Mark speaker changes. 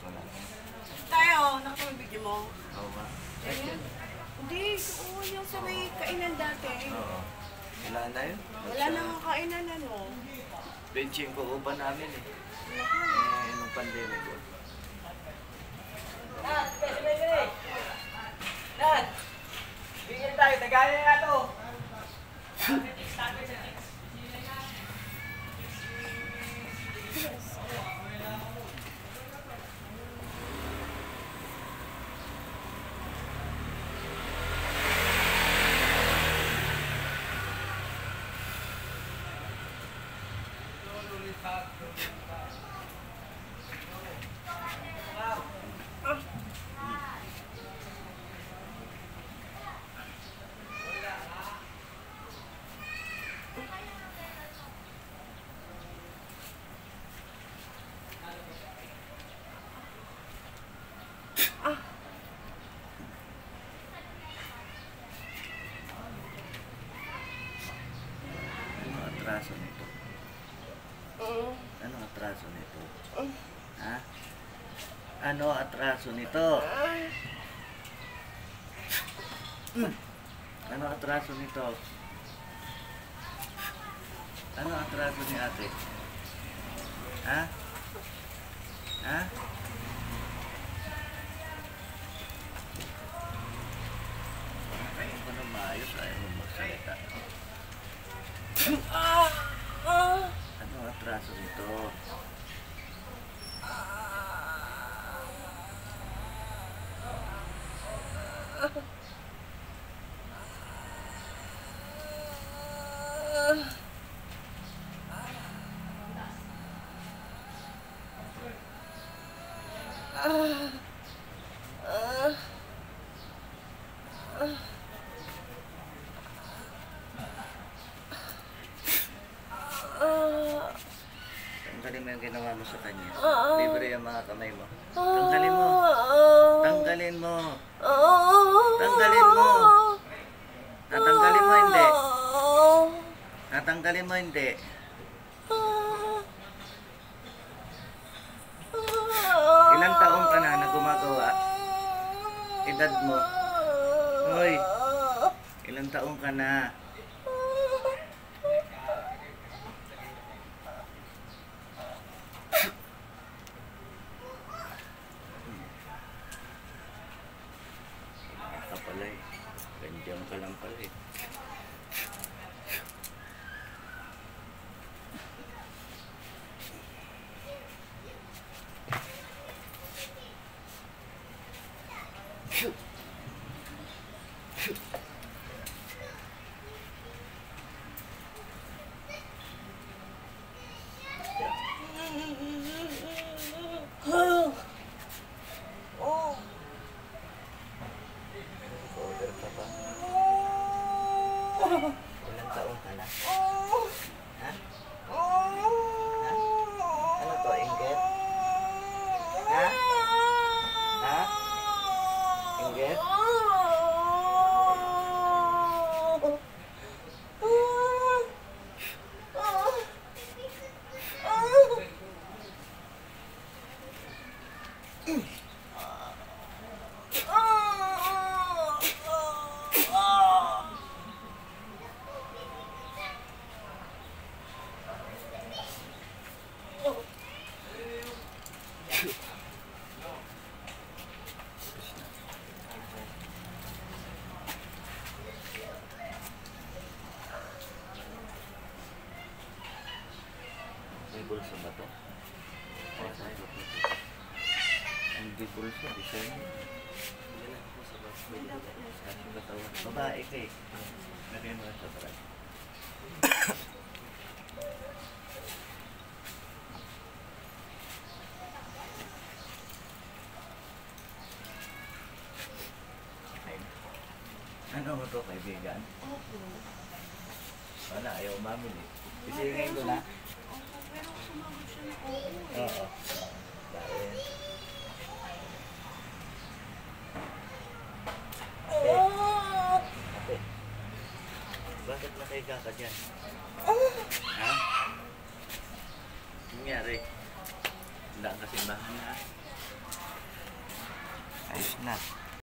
Speaker 1: Wala.
Speaker 2: Tayo, nakapag-video mo?
Speaker 1: Oo nga.
Speaker 2: Hindi, oo, yung sa may kainan dati.
Speaker 1: Oo. Wala na yun?
Speaker 2: Wala nang kainan, ano?
Speaker 1: Benching ko upa namin eh. Nung pandemic ko.
Speaker 3: Dad, bigyan Dad! Bigyan tayo, tagayan na ito!
Speaker 1: Atraso nito? Ano atraso nito? Ha? Ano atraso nito? Ano atraso nito? Ano atraso ni ate? Ha? Ha? Ayaw ko na maayos, ayaw mo magsalita. Ano atraso nito? Tanggalin mo yung ginawa mo sa kanya. Libre yung mga kamay mo. Tanggalin mo. Tanggalin mo. Tanggalin mo. Tatanggalin mo hindi. Tatanggalin mo hindi. Ilang taong ka na na gumagawa? Edad mo? Hoy. Ilang taong ka na? Pala eh. Gandiyan ka lang pala eh. Ilang taon ka na? Ha? Ha? Ano to? Inggit? Ha? Ha? Inggit? May bulso ba to? O, sa'yo ba ito? Hindi bulso, design. Sa katawan. Babae ka eh. Lagyan mo lang sa parang. Ano mo to, kaibigan?
Speaker 2: Opo.
Speaker 1: Wala, ayaw mamili. Isingin ko na.
Speaker 2: Opo, pero sumagot siya na opo eh.
Speaker 1: Oo. Dahil. Ate. Bakit nakahiga ka dyan? Ha? Nangyari? Hindi ka simbahan na. Ayos na.